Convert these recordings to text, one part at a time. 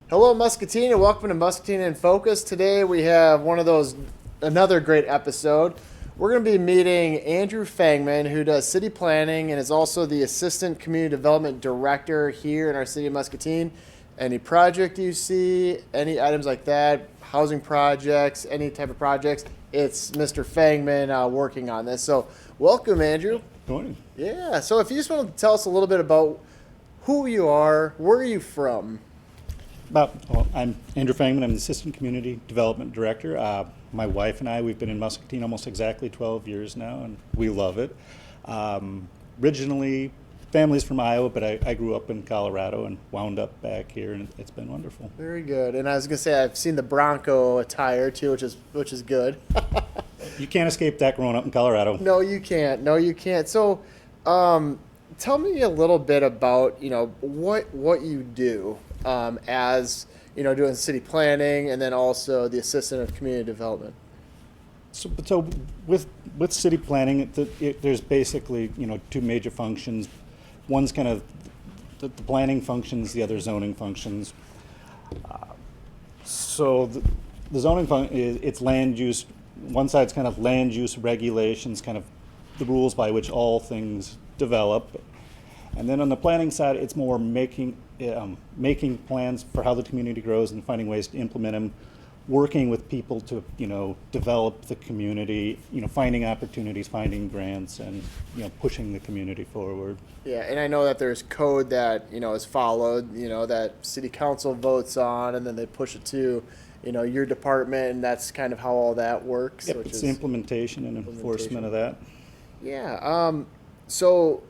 Hello, Muscatine, and welcome to Muscatine in Focus. Today we have another great episode. We're going to be meeting Andrew Fangman, who does city planning and is also the Assistant Community Development Director here in our city of Muscatine. Any project you see, any items like that, housing projects, any type of projects, it's Mr. Fangman working on this. So, welcome, Andrew. Good morning. Yeah, so if you just want to tell us a little bit about who you are, where are you from? I'm Andrew Fangman. I'm the Assistant Community Development Director. My wife and I, we've been in Muscatine almost exactly 12 years now, and we love it. Originally, family's from Iowa, but I grew up in Colorado and wound up back here, and it's been wonderful. Very good. And I was gonna say I've seen the Bronco attire too, which is good. You can't escape that growing up in Colorado. No, you can't. No, you can't. So, tell me a little bit about what you do as doing city planning and then also the assistant of community development. So with city planning, there's basically two major functions. One's kind of the planning functions, the other zoning functions. So the zoning it's land use. One side's kind of land use regulations, kind of the rules by which all things develop. And then on the planning side, it's more making plans for how the community grows and finding ways to implement them, working with people to develop the community, finding opportunities, finding grants, and pushing the community forward. Yeah, and I know that there's code that is followed, that city council votes on, and then they push it to your department, and that's kind of how all that works. Yep, it's the implementation and enforcement of that. Yeah. So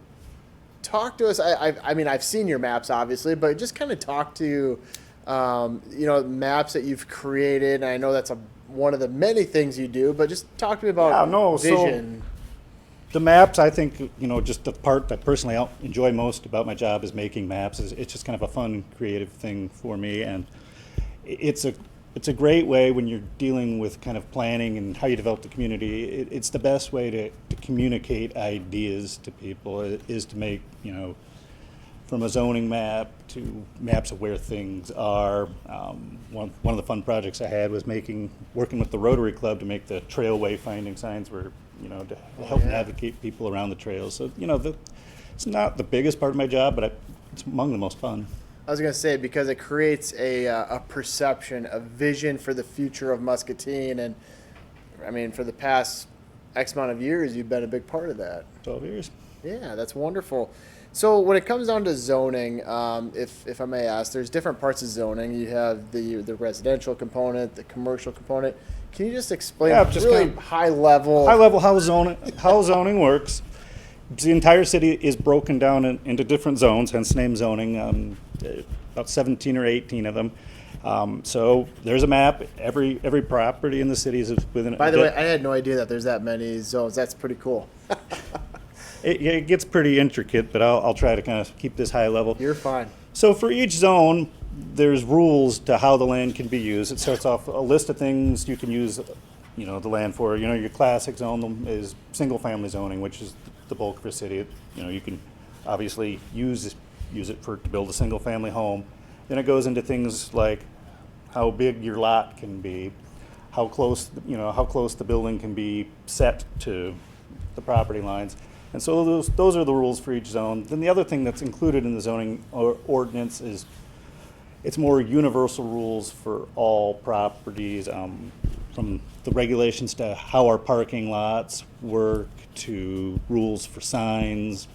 talk to us. I mean, I've seen your maps, obviously, but just kind of talk to, maps that you've created. And I know that's one of the many things you do, but just talk to me about vision. So the maps, I think, just the part that personally I enjoy most about my job is making maps. It's just kind of a fun, creative thing for me, and it's a great way when you're dealing with kind of planning and how you develop the community. It's the best way to communicate ideas to people is to make, from a zoning map to maps of where things are. One of the fun projects I had was working with the Rotary Club to make the trail wayfinding signs to help navigate people around the trails. So, it's not the biggest part of my job, but it's among the most fun. I was going to say, because it creates a perception, a vision for the future of Muscatine. And, I mean, for the past X amount of years, you've been a big part of that. 12 years. Yeah, that's wonderful. So when it comes down to zoning, if I may ask, there's different parts of zoning. You have the residential component, the commercial component. Can you just explain really kind of high level how zoning works? The entire city is broken down into different zones, hence the name zoning, about 17 or 18 of them. So there's a map. Every property in the city is within. By the way, I had no idea that there's that many zones. That's pretty cool. It gets pretty intricate, but I'll try to kind of keep this high level. You're fine. So for each zone, there's rules to how the land can be used. It starts off a list of things you can use, the land for. Your classic zone is single-family zoning, which is the bulk for a city. You can obviously use it to build a single-family home. Then it goes into things like how big your lot can be, how close the building can be set to the property lines. And so those are the rules for each zone. Then the other thing that's included in the zoning ordinance is it's more universal rules for all properties, from the regulations to how our parking lots work to rules for signs,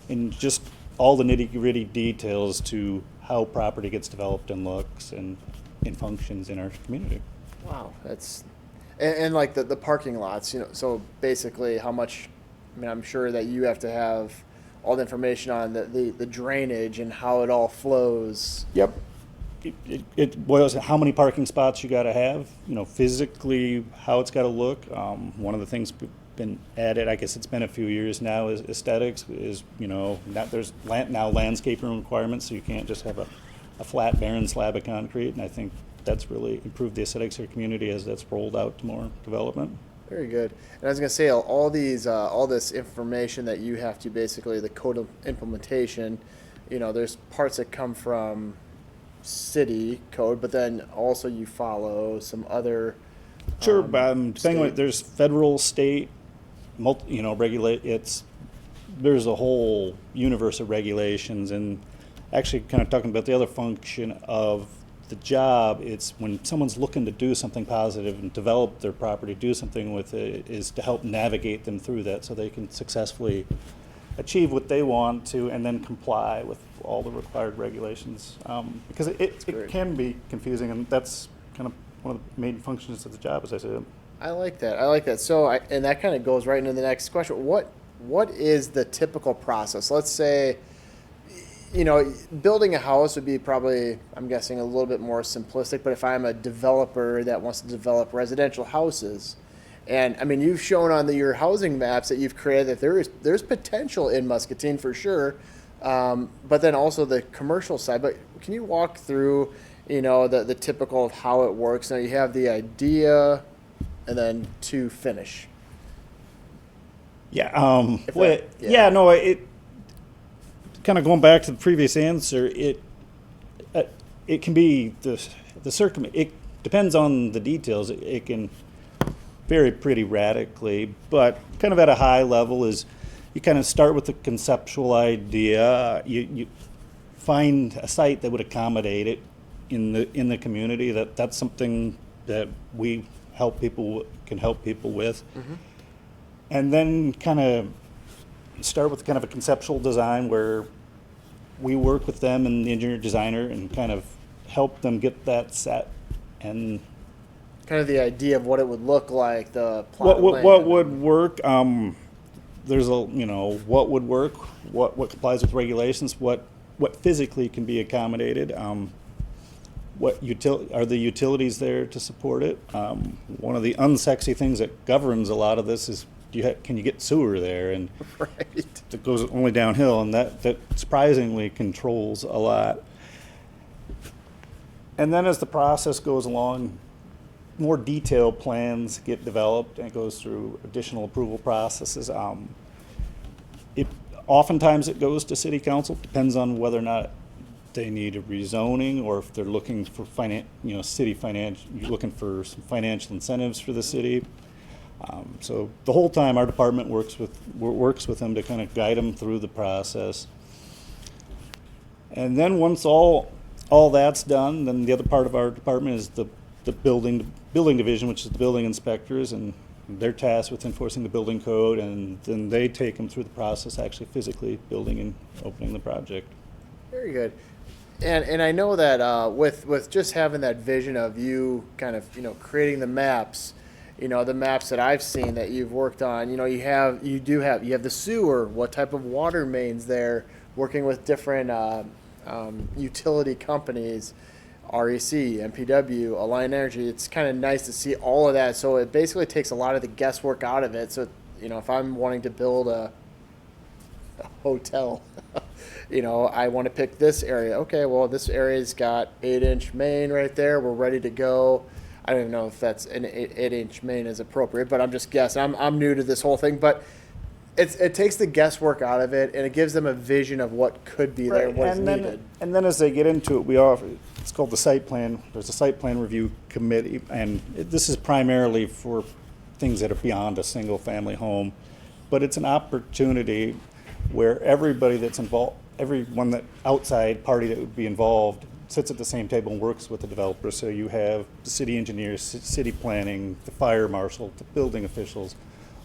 and just all the nitty-gritty details to how property gets developed and looks and functions in our community. Wow, and like the parking lots, so basically how much. I mean, I'm sure that you have to have all the information on the drainage and how it all flows. Yep. It boils down to how many parking spots you got to have, physically how it's got to look. One of the things we've been added, I guess it's been a few years now, is aesthetics. There's now landscaping requirements, so you can't just have a flat, barren slab of concrete. And I think that's really improved the aesthetics of our community as that's rolled out to more development. Very good. And I was going to say, all this information that you have to basically, the code of implementation, there's parts that come from city code, but then also you follow some other. Sure, depending state. on, there's federal, state, regulate. There's a whole universe of regulations, and actually, kind of talking about the other function of the job, it's when someone's looking to do something positive and develop their property, do something with it, is to help navigate them through that so they can successfully achieve what they want to and then comply with all the required regulations. Because it can be confusing, and that's kind of one of the main functions of the job, as I said. I like that. So, and that kind of goes right into the next question. What is the typical process? Let's say, building a house would be probably, I'm guessing, a little bit more simplistic, but if I'm a developer that wants to develop residential houses, and I mean, you've shown on your housing maps that you've created that there's potential in Muscatine for sure, but then also the commercial side. But can you walk through, the typical of how it works? Now you have the idea, and then to finish. Yeah. It Kind of going back to the previous answer. It can be it depends on the details. It can vary pretty radically, but kind of at a high level is you kind of start with the conceptual idea. You find a site that would accommodate it in the community. That's something that we can help people with. Mm-hmm. And then kind of start with kind of a conceptual design where we work with them and the engineer designer and kind of help them get that set and kind of the idea of what it would look like, the plot what of would land. work. There's what would work, what complies with regulations, what physically can be accommodated. Are the utilities there to support it? One of the unsexy things that governs a lot of this is can you get sewer there? And Right. it goes only downhill, and that surprisingly controls a lot. And then as the process goes along, more detailed plans get developed, and it goes through additional approval processes. Oftentimes it goes to city council. Depends on whether or not they need a rezoning, or if they're looking for looking for some financial incentives for the city. So the whole time our department works with them to kind of guide them through the process. And then once all that's done, then the other part of our department is the building division, which is the building inspectors, and they're tasked with enforcing the building code, and then they take them through the process, actually physically building and opening the project. Very good. And I know that with just having that vision of you kind of creating the maps, the maps that I've seen that you've worked on, you have the sewer, what type of water mains there, working with different utility companies, REC, MPW, Alliant Energy. It's kind of nice to see all of that. So it basically takes a lot of the guesswork out of it. So if I'm wanting to build a hotel, I want to pick this area. Okay, well, this area's got 8-inch main right there. We're ready to go. I don't even know if that's an 8-inch main is appropriate, but I'm just guessing. I'm new to this whole thing, but it takes the guesswork out of it, and it gives them a vision of what could be there, what is needed. And then as they get into it, it's called the site plan. There's a site plan review committee, and this is primarily for things that are beyond a single family home, but it's an opportunity where everybody that's involved, everyone that outside party that would be involved sits at the same table and works with the developer. So you have the city engineers, city planning, the fire marshal, the building officials,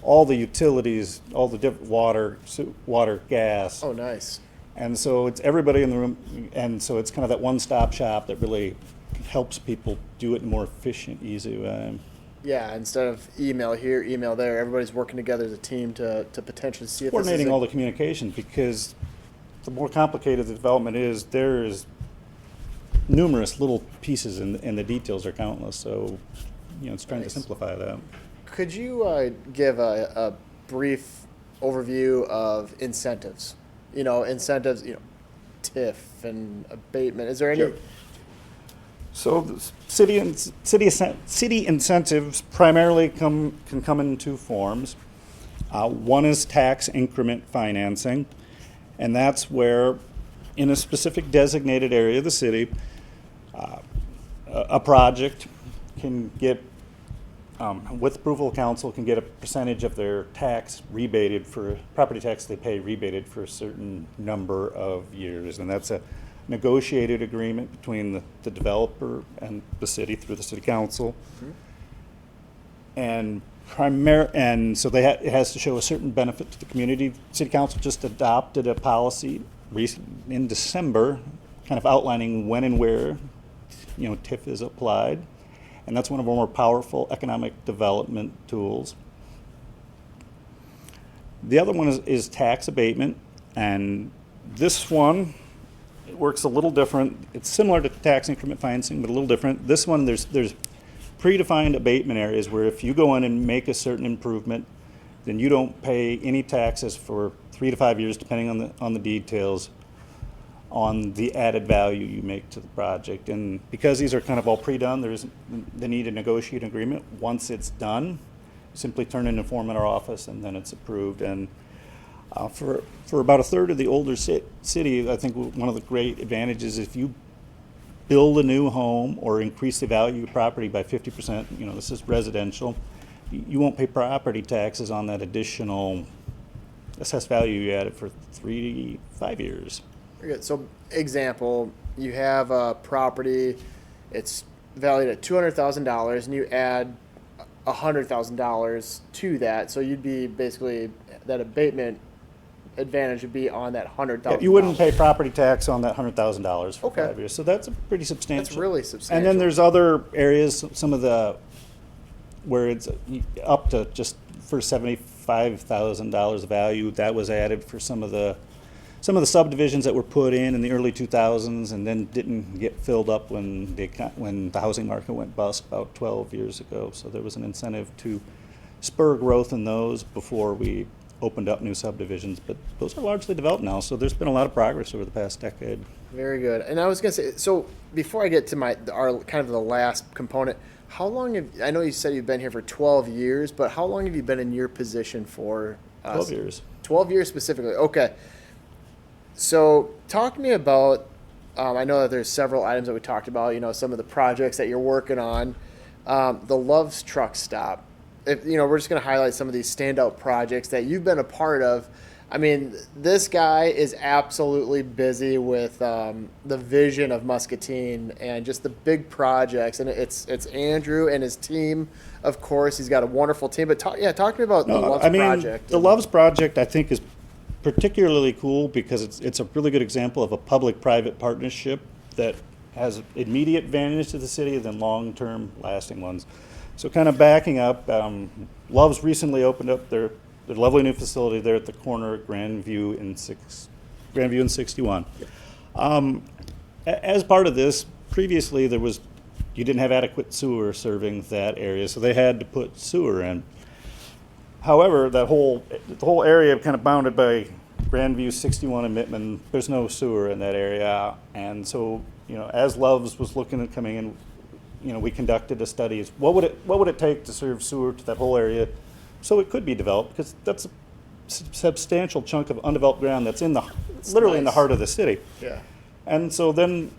all the utilities, all the different water, gas. Oh, nice. And so it's everybody in the room, and so it's kind of that one-stop shop that really helps people do it in a more efficient, easy way. Yeah, instead of email here, email there, everybody's working together as a team to potentially see if coordinating all the communication, because the more complicated the development is, there is numerous little pieces, and the details are countless. So, it's trying to simplify that. Could you give a brief overview of incentives? Incentives, TIF and abatement. Is there any? Sure. So the city incentives primarily can come in two forms. One is tax increment financing, and that's where, in a specific designated area of the city, A project can get, with approval of council, can get a percentage of their tax rebated for, property tax they pay rebated for a certain number of years. And that's a negotiated agreement between the developer and the city through the city council. And so it has to show a certain benefit to the community. City council just adopted a policy in December, kind of outlining when and where, TIF is applied. And that's one of our more powerful economic development tools. The other one is tax abatement, and this one, it works a little different. It's similar to tax increment financing, but a little different. This one, there's predefined abatement areas where if you go in and make a certain improvement, then you don't pay any taxes for 3 to 5 years, depending on the details, on the added value you make to the project. And because these are kind of all pre-done, they need a negotiated agreement. Once it's done, simply turn in a form in our office, and then it's approved. And for about a third of the older city, I think one of the great advantages, if you build a new home or increase the value of property by 50%, this is residential, you won't pay property taxes on that additional assessed value you added for 3 to 5 years. Very good. So, example, you have a property, it's valued at $200,000, and you add $100,000 to that. So you'd be basically, that abatement advantage would be on that $100,000. Yeah, you wouldn't pay property tax on that $100,000 for Okay. 5 years. So that's a pretty substantial. That's really substantial. And then there's other areas, some of the, where it's up to just for $75,000 of value, that was added for some of the subdivisions that were put in the early 2000s and then didn't get filled up when the housing market went bust about 12 years ago. So there was an incentive to spur growth in those before we opened up new subdivisions. But those are largely developed now, so there's been a lot of progress over the past decade. Very good. And I was going to say, so before I get to our kind of the last component, how long I know you said you've been here for 12 years, but how long have you been in your position for? 12 years. 12 years specifically. Okay. So talk to me about, I know that there's several items that we talked about, some of the projects that you're working on. The Love's Truck Stop. We're just going to highlight some of these standout projects that you've been a part of. I mean, this guy is absolutely busy with the vision of Muscatine and just the big projects. And it's Andrew and his team, of course. He's got a wonderful team. But talk to me about the Love's Project. The Love's Project, I think, is particularly cool because it's a really good example of a public-private partnership that has immediate advantage to the city and then long-term lasting ones. So kind of backing up, Love's recently opened up their lovely new facility there at the corner of Grandview and 61. As part of this, previously you didn't have adequate sewer serving that area, so they had to put sewer in. However, the whole area kind of bounded by Grandview, 61, and Mittman, there's no sewer in that area. And so, as Love's was looking at coming in, we conducted a study. What would it take to serve sewer to that whole area so it could be developed? Because that's a substantial chunk of undeveloped ground that's literally in the heart of the city. Yeah. And so then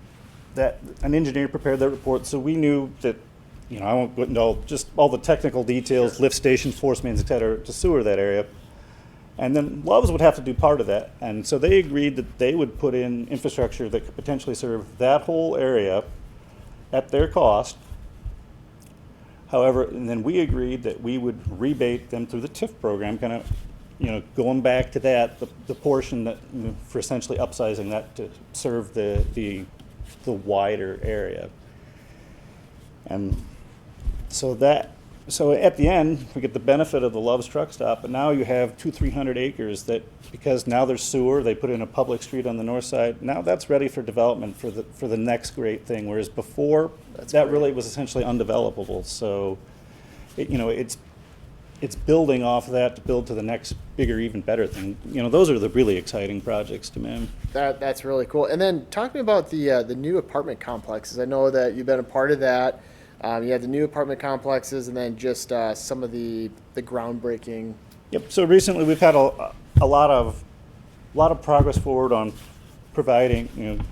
an engineer prepared that report, so we knew that, I won't go into all the technical details, lift stations, force mains, et cetera, to sewer that area. And then Love's would have to do part of that. And so they agreed that they would put in infrastructure that could potentially serve that whole area at their cost. However, and then we agreed that we would rebate them through the TIF program, kind of, going back to that, the portion that, for essentially upsizing that to serve the wider area. And so at the end, we get the benefit of the Love's Truck Stop, but now you have 200-300 acres that, because now there's sewer, they put in a public street on the north side. Now that's ready for development for the next great thing. Whereas before, that really was essentially undevelopable. So, it's building off of that to build to the next bigger, even better thing. Those are the really exciting projects to me. That's really cool. And then talk to me about the new apartment complexes. I know that you've been a part of that. You had the new apartment complexes, and then just some of the groundbreaking. Yep. So recently, we've had a lot of progress forward on providing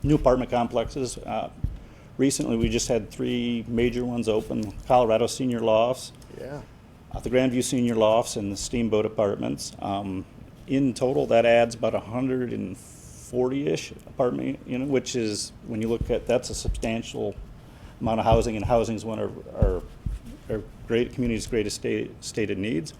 new apartment complexes. recently we just had 3 major ones open: Colorado Senior Lofts, Yeah. the Grandview Senior Lofts, and the Steamboat Apartments. In total, that adds about 140-ish apartment unit, which is, when you look at, that's a substantial amount of housing, and housing is one of our great community's greatest stated needs.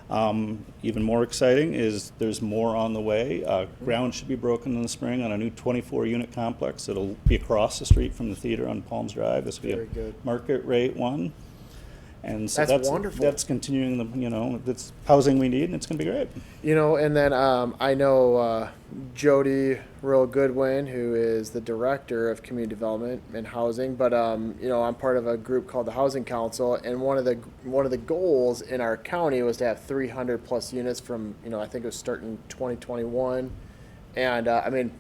Even more exciting is there's more on the way. Ground should be broken in the spring on a new 24-unit complex. It'll be across the street from the theater on Palms Drive. This will be Very good. market rate one. And so That's wonderful. That's continuing that's housing we need, and it's going to be great. And then I know Jody Real Goodwin, who is the director of community development and housing. But I'm part of a group called the Housing Council, and one of the goals in our county was to have 300 plus units from I think it was starting 2021, and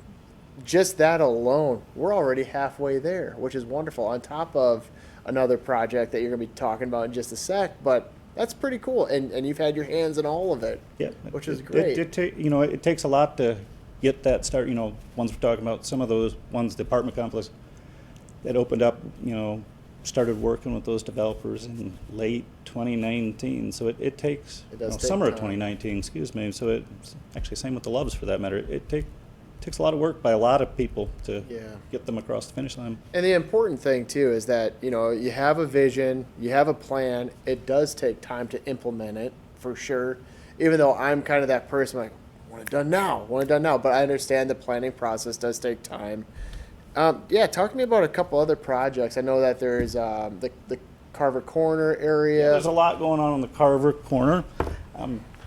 just that alone, we're already halfway there, which is wonderful. On top of another project that you're going to be talking about in just a sec, but that's pretty cool. And you've had your hands in all of it, Yeah, which is great. It takes a lot to get that start. Ones we're talking about, some of those ones, the apartment complex that opened up, started working with those developers in late 2019. So it takes, It does take summer of time. 2019, excuse me. So it's actually same with the Loves for that matter. It takes a lot of work by a lot of people to get them across the finish line. And the important thing too is that you have a vision, you have a plan. It does take time to implement it, for sure. Even though I'm kind of that person, like, I want it done now. But I understand the planning process does take time. Talk to me about a couple other projects. I know that there's the Carver Corner area. There's a lot going on the Carver Corner.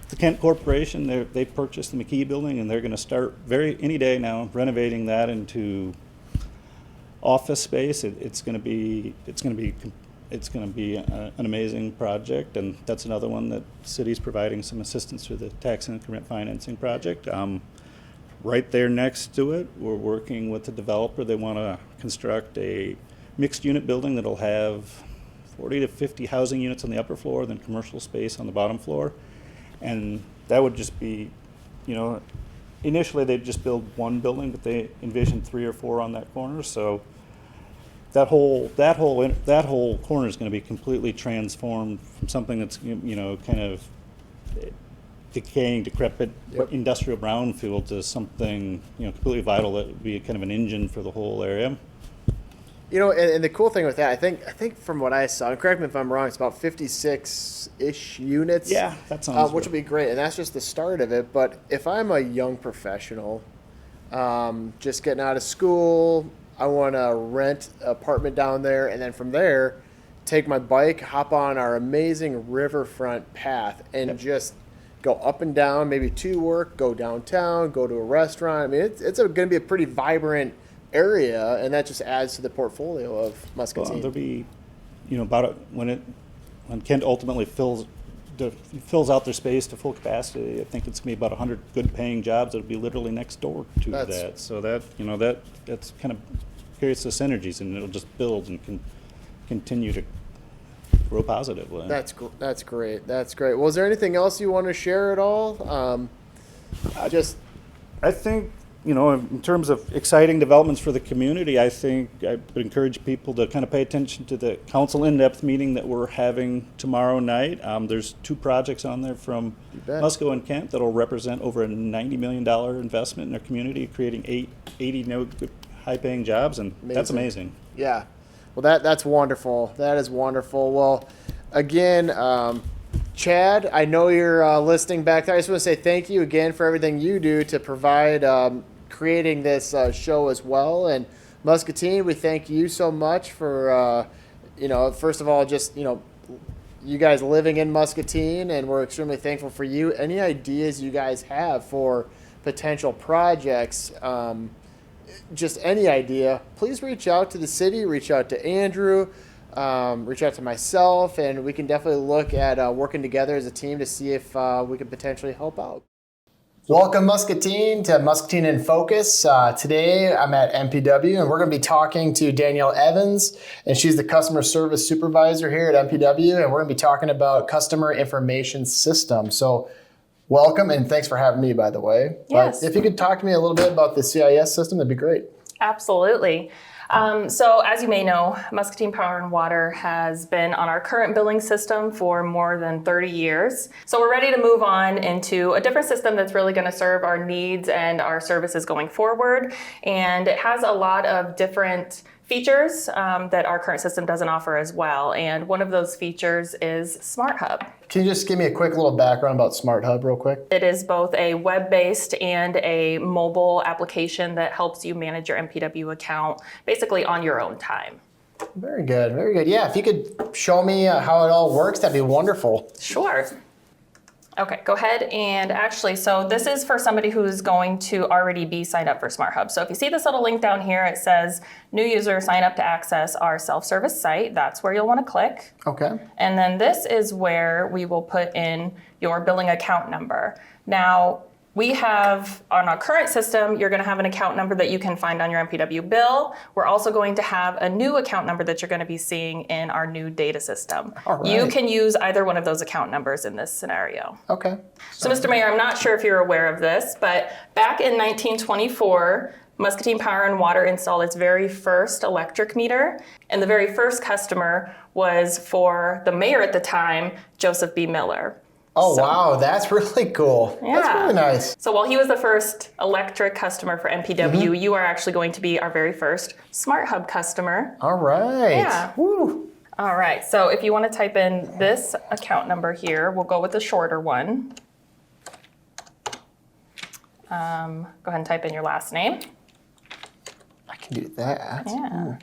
The Kent Corporation, they purchased the McKee building, and they're going to start any day now renovating that into office space. It's going to be an amazing project, and that's another one that the city's providing some assistance through the tax increment financing project. Right there next to it, we're working with the developer. They want to construct a mixed unit building that'll have 40 to 50 housing units on the upper floor, then commercial space on the bottom floor. And that would just be, initially they'd just build one building, but they envisioned 3 or 4 on that corner. So that whole corner is going to be completely transformed from something that's kind of decaying, decrepit industrial brownfield to something completely vital that would be kind of an engine for the whole area. And the cool thing with that, I think from what I saw, and correct me if I'm wrong, it's about 56-ish units. Yeah, that sounds which would be great, and that's just the start of it. But if I'm a young professional, just getting out of school, I want to rent an apartment down there, and then from there, take my bike, hop on our amazing riverfront path, and just go up and down, maybe to work, go downtown, go to a restaurant. It's going to be a pretty vibrant area, and that just adds to the portfolio of Muscatine. Well, there'll be, when Kent ultimately fills out their space to full capacity, I think it's going to be about 100 good-paying jobs that'll be literally next door to that. So that's kind of creates the synergies, and it'll just build and continue to grow positively. That's great. Well, is there anything else you want to share at all? I think, in terms of exciting developments for the community, I think I would encourage people to kind of pay attention to the council in-depth meeting that we're having tomorrow night. There's 2 projects on there from Musco and Kent that'll represent over a $90 million investment in our community, creating 80 high-paying jobs, and that's amazing. Yeah. Well, that's wonderful. That is wonderful. Well, again, Chad, I know you're listening back there. I just want to say thank you again for everything you do to provide creating this show as well. And Muscatine, we thank you so much for, first of all, just, you guys living in Muscatine, and we're extremely thankful for you. Any ideas you guys have for potential projects, just any idea, please reach out to the city, reach out to Andrew, reach out to myself, and we can definitely look at working together as a team to see if we can potentially help out. Welcome, Muscatine, to Muscatine in Focus. Today, I'm at MPW, and we're going to be talking to Danielle Evans, and she's the customer service supervisor here at MPW, and we're going to be talking about customer information system. So welcome, and thanks for having me, by the way. Yes. But if you could talk to me a little bit about the CIS system, that'd be great. Absolutely. So as you may know, Muscatine Power and Water has been on our current billing system for more than 30 years. So we're ready to move on into a different system that's really going to serve our needs and our services going forward. And it has a lot of different features that our current system doesn't offer as well. And one of those features is Smarthub. Can you just give me a quick little background about Smarthub real quick? It is both a web-based and a mobile application that helps you manage your MPW account basically on your own time. Very good, very good. Yeah, if you could show me how it all works, that'd be wonderful. Sure. Okay, go ahead and actually, so this is for somebody who's going to already be signed up for Smarthub. So if you see this little link down here, it says new user sign up to access our self-service site. That's where you'll want to click. Okay. And then this is where we will put in your billing account number. Now, we have, on our current system, you're going to have an account number that you can find on your MPW bill. We're also going to have a new account number that you're going to be seeing in our new data system. All right. You can use either one of those account numbers in this scenario. Okay. So, Mr. Mayor, I'm not sure if you're aware of this, but back in 1924, Muscatine Power and Water installed its very first electric meter, and the very first customer was for the mayor at the time, Joseph B. Miller. Oh, wow, that's really cool. Yeah. That's really nice. So while he was the first electric customer for MPW, you are actually going to be our very first Smarthub customer. All right. Yeah. Woo. All right, so if you want to type in this account number here, we'll go with the shorter one. Go ahead and type in your last name. I can do that. Yeah. Ooh.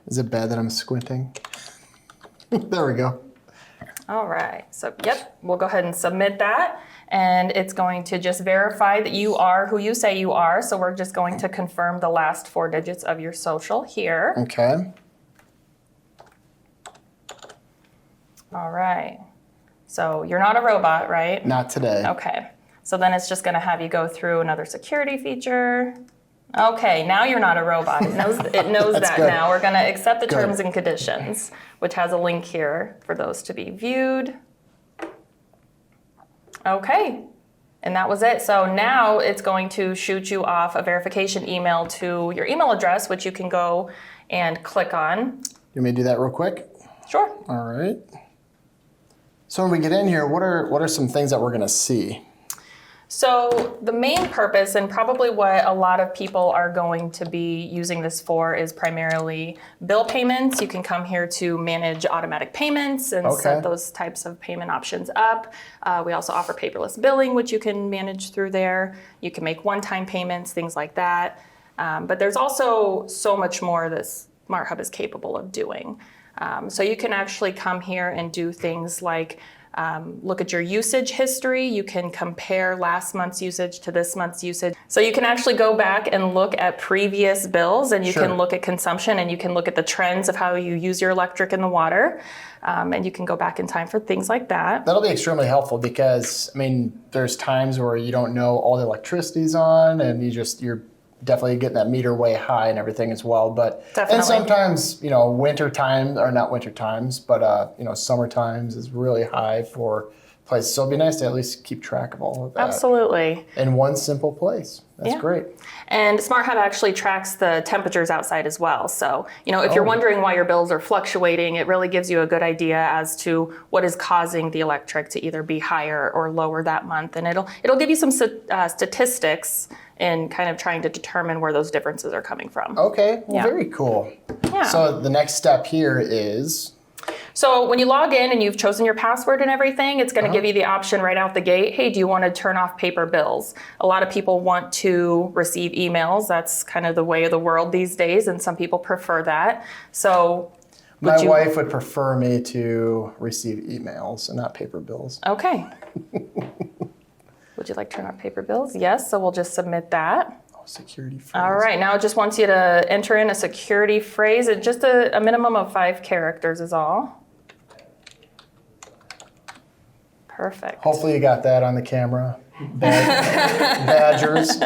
Is it bad that I'm squinting? There we go. All right, so yep, we'll go ahead and submit that. And it's going to just verify that you are who you say you are. So we're just going to confirm the last 4 digits of your social here. Okay. All right. So you're not a robot, right? Not today. Okay. So then it's just going to have you go through another security feature. Okay, now you're not a robot. It knows that good. now. We're going to accept the Good. terms and conditions, which has a link here for those to be viewed. Okay, and that was it. So now it's going to shoot you off a verification email to your email address, which you can go and click on. You want me to do that real quick? Sure. All right. So when we get in here, what are some things that we're going to see? So the main purpose, and probably what a lot of people are going to be using this for, is primarily bill payments. You can come here to manage automatic payments and set those types of payment options up. We also offer paperless billing, which you can manage through there. You can make one-time payments, things like that. But there's also so much more this Smarthub is capable of doing. So you can actually come here and do things like look at your usage history. You can compare last month's usage to this month's usage. So you can actually go back and look at previous bills, and you can look at consumption, and you can look at the trends of how you use your electric and the water. And you can go back in time for things like that. That'll be extremely helpful because, I mean, there's times where you don't know all the electricity's on and you're definitely getting that meter way high and everything as well. But Definitely. And sometimes, winter time, or not winter times, but summer times is really high for places. So it'd be nice to at least keep track of all of that. Absolutely. In one simple place. That's great. And Smarthub actually tracks the temperatures outside as well. So, if you're wondering why your bills are fluctuating, it really gives you a good idea as to what is causing the electric to either be higher or lower that month. And it'll give you some statistics in kind of trying to determine where those differences are coming from. Okay, well, very cool. Yeah. So the next step here is... So when you log in and you've chosen your password and everything, it's going to give you the option right out the gate, hey, do you want to turn off paper bills? A lot of people want to receive emails. That's kind of the way of the world these days, and some people prefer that. So my wife would prefer me to receive emails and not paper bills. Okay. Would you like to turn off paper bills? Yes, so we'll just submit that. Security phrase. All right, now it just wants you to enter in a security phrase. It's just a minimum of 5 characters is all. Perfect. Hopefully you got that on the camera. Badgers.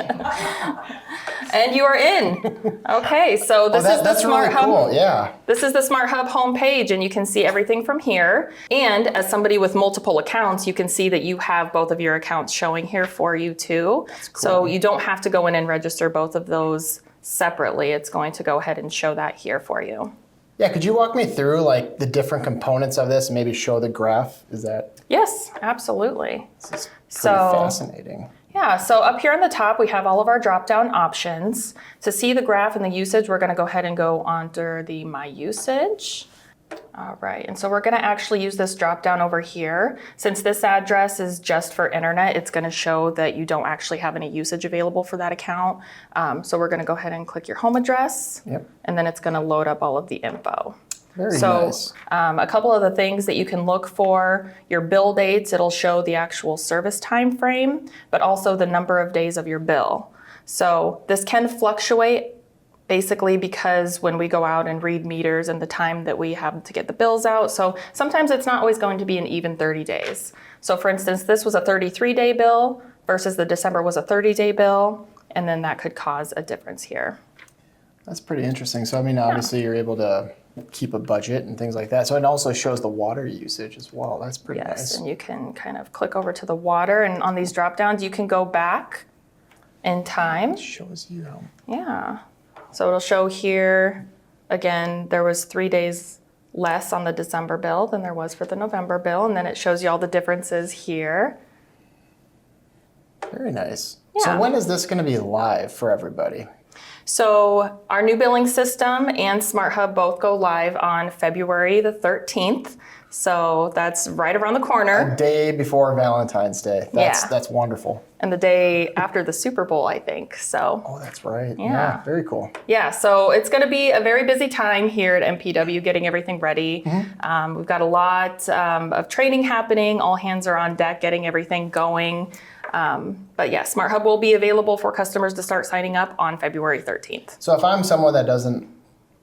And you are in. Okay, so this is the that's really Smarthub. cool. Yeah. This is the Smarthub homepage, and you can see everything from here. And as somebody with multiple accounts, you can see that you have both of your accounts showing here for you too. That's cool. So you don't have to go in and register both of those separately. It's going to go ahead and show that here for you. Yeah, could you walk me through like the different components of this and maybe show the graph? Is that Yes, absolutely. this is pretty So- fascinating. Yeah, so up here on the top, we have all of our drop-down options. To see the graph and the usage, we're gonna go ahead and go under the My Usage. All right, and so we're gonna actually use this drop-down over here. Since this address is just for internet, it's gonna show that you don't actually have any usage available for that account. So we're gonna go ahead and click your home address, Yep. and then it's gonna load up all of the info. Very So nice. a couple of the things that you can look for, your bill dates, it'll show the actual service time frame, but also the number of days of your bill. So this can fluctuate basically because when we go out and read meters and the time that we have to get the bills out. So sometimes it's not always going to be an even 30 days. So for instance, this was a 33-day bill versus the December was a 30-day bill, and then that could cause a difference here. That's pretty interesting. So I mean, obviously you're able to keep a budget and things like that. So it also shows the water usage as well. That's pretty Yes, nice. and you can kind of click over to the water, and on these drop downs, you can go back in time. Shows you how. Yeah. So it'll show here, again, there was 3 days less on the December bill than there was for the November bill, and then it shows you all the differences here. Very nice. Yeah. So when is this going to be live for everybody? So our new billing system and Smarthub both go live on February the 13th. So that's right around the corner. A day before Valentine's Day. Yeah. That's wonderful. And the day after the Super Bowl, I think. So Oh, that's right. Yeah. Very cool. yeah, so it's going to be a very busy time here at MPW getting everything ready. We've got a lot of training happening. All hands are on deck getting everything going. But yeah, Smarthub will be available for customers to start signing up on February 13th. So if I'm someone that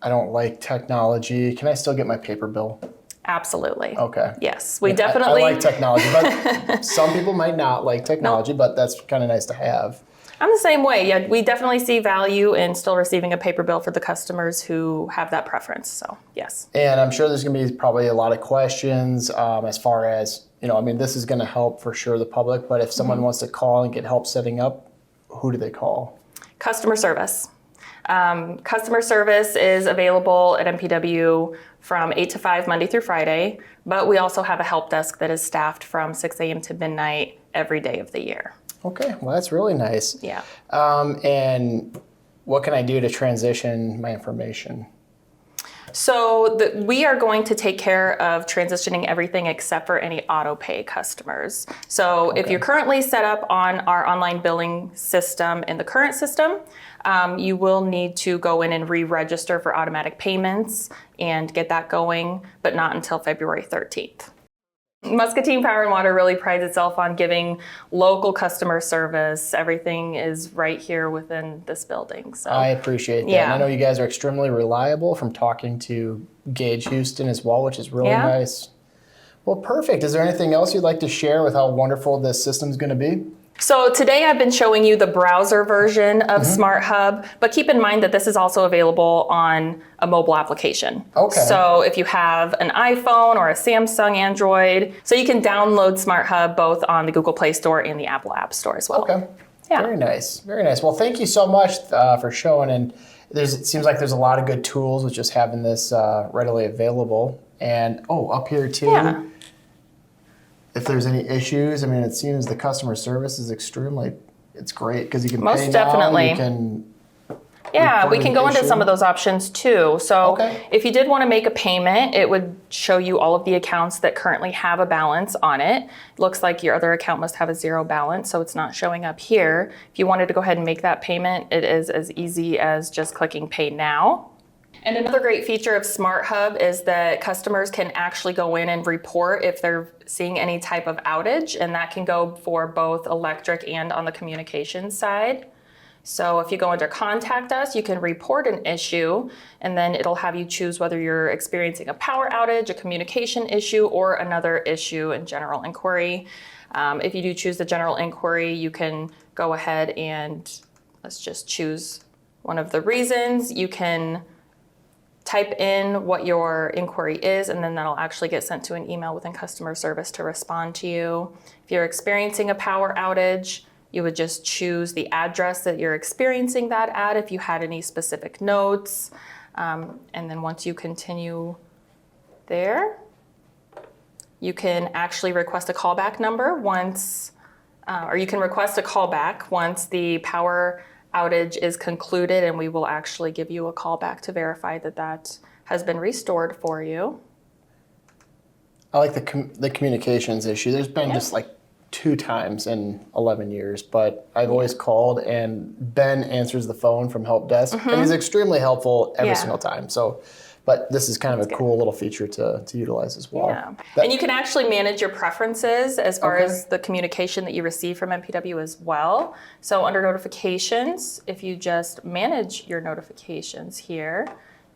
I don't like technology, can I still get my paper bill? Absolutely. Okay. Yes, we I definitely. like technology, but some people might not like technology, but that's kind of nice to have. I'm the same way. Yeah, we definitely see value in still receiving a paper bill for the customers who have that preference. So yes. And I'm sure there's going to be probably a lot of questions as far as, I mean, this is going to help for sure the public, but if someone wants to call and get help setting up, who do they call? Customer service. Customer service is available at MPW from 8 to 5 Monday through Friday, but we also have a help desk that is staffed from 6 a.m. to midnight every day of the year. Okay, well, that's really nice. Yeah. And what can I do to transition my information? So we are going to take care of transitioning everything except for any auto pay customers. So if you're currently set up on our online billing system in the current system, you will need to go in and re-register for automatic payments and get that going, but not until February 13th. Muscatine Power and Water really prides itself on giving local customer service. Everything is right here within this building. So I appreciate that. Yeah. And I know you guys are extremely reliable from talking to Gage Houston as well, which is really Yeah. nice. Well, perfect. Is there anything else you'd like to share with how wonderful this system's going to be? So today I've been showing you the browser version of Smarthub, but keep in mind that this is also available on a mobile application. Okay. So if you have an iPhone or a Samsung Android, so you can download Smarthub both on the Google Play Store and the Apple App Store as well. Okay. Yeah. Very nice. Very nice. Well, thank you so much for showing. And it seems like there's a lot of good tools with just having this readily available. And, up here too. Yeah. If there's any issues, I mean, it seems the customer service is it's great because you can Most pay definitely. now, you can Yeah, we report can an go into issue. some of those options too. So Okay. if you did want to make a payment, it would show you all of the accounts that currently have a balance on it. It looks like your other account must have a zero balance, so it's not showing up here. If you wanted to go ahead and make that payment, it is as easy as just clicking Pay Now. And another great feature of Smarthub is that customers can actually go in and report if they're seeing any type of outage, and that can go for both electric and on the communications side. So if you go under Contact Us, you can report an issue, and then it'll have you choose whether you're experiencing a power outage, a communication issue, or another issue in general inquiry. If you do choose the general inquiry, you can go ahead and let's just choose one of the reasons. You can type in what your inquiry is, and then that'll actually get sent to an email within customer service to respond to you. If you're experiencing a power outage, you would just choose the address that you're experiencing that at if you had any specific notes. And then once you continue there, you can actually request a callback number once, or you can request a callback once the power outage is concluded, and we will actually give you a call back to verify that that has been restored for you. I like the communications issue. There's been just like 2 times in 11 years, but I've always called, and Ben answers the phone from help desk, and he's extremely helpful every single time. So, but this is kind of a cool little feature to utilize as well. Yeah. And you can actually manage your preferences as far as the communication that you receive from MPW as well. So under notifications, if you just manage your notifications here,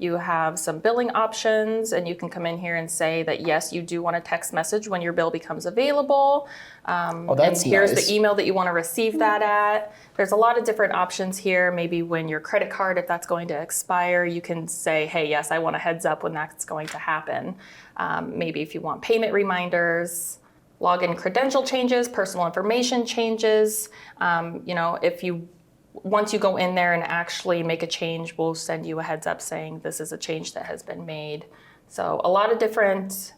you have some billing options, and you can come in here and say that, yes, you do want a text message when your bill becomes available. That's and here's nice. the email that you want to receive that at. There's a lot of different options here. Maybe when your credit card, if that's going to expire, you can say, hey, yes, I want a heads up when that's going to happen. Maybe if you want payment reminders, login credential changes, personal information changes. Once you go in there and actually make a change, we'll send you a heads up saying this is a change that has been made. So a lot of different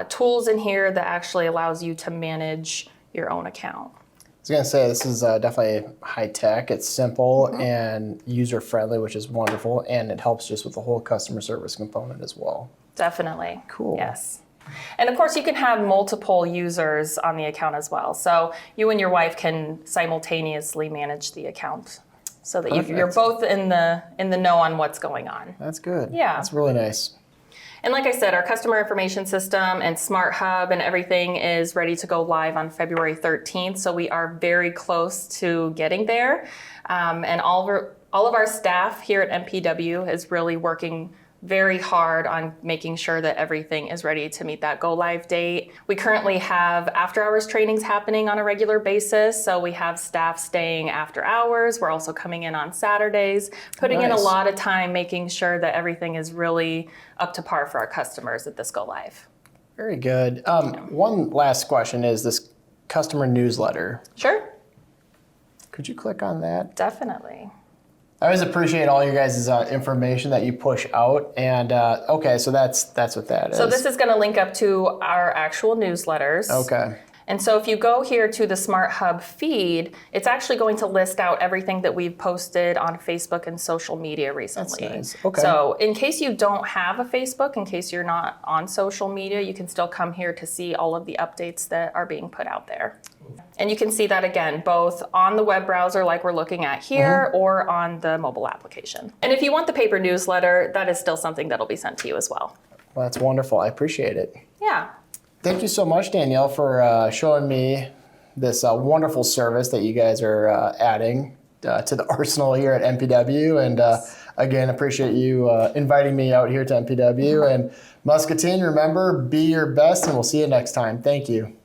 tools in here that actually allows you to manage your own account. I was going to say, this is definitely high tech. It's simple and user friendly, which is wonderful, and it helps just with the whole customer service component as well. Definitely. Cool. Yes. And of course, you can have multiple users on the account as well. So you and your wife can simultaneously manage the account so that you're both in the know on what's going on. That's good. Yeah. That's really nice. And like I said, our customer information system and Smarthub and everything is ready to go live on February 13th. So we are very close to getting there. And all of our staff here at MPW is really working very hard on making sure that everything is ready to meet that go live date. We currently have after hours trainings happening on a regular basis. So we have staff staying after hours. We're also coming in on Saturdays, putting in a lot of time, making sure that everything is really up to par for our customers at this go live. Very good. One last question is this customer newsletter. Sure. Could you click on that? Definitely. I always appreciate all your guys' information that you push out. And so that's what that is. So this is going to link up to our actual newsletters. Okay. And so if you go here to the Smarthub feed, it's actually going to list out everything that we've posted on Facebook and social media recently. That's nice. Okay. So in case you don't have a Facebook, in case you're not on social media, you can still come here to see all of the updates that are being put out there. And you can see that again, both on the web browser like we're looking at here or on the mobile application. And if you want the paper newsletter, that is still something that'll be sent to you as well. Well, that's wonderful. I appreciate it. Yeah. Thank you so much, Danielle, for showing me this wonderful service that you guys are adding to the arsenal here at MPW. And again, appreciate you inviting me out here to MPW. And Muscatine, remember, be your best, and we'll see you next time. Thank you.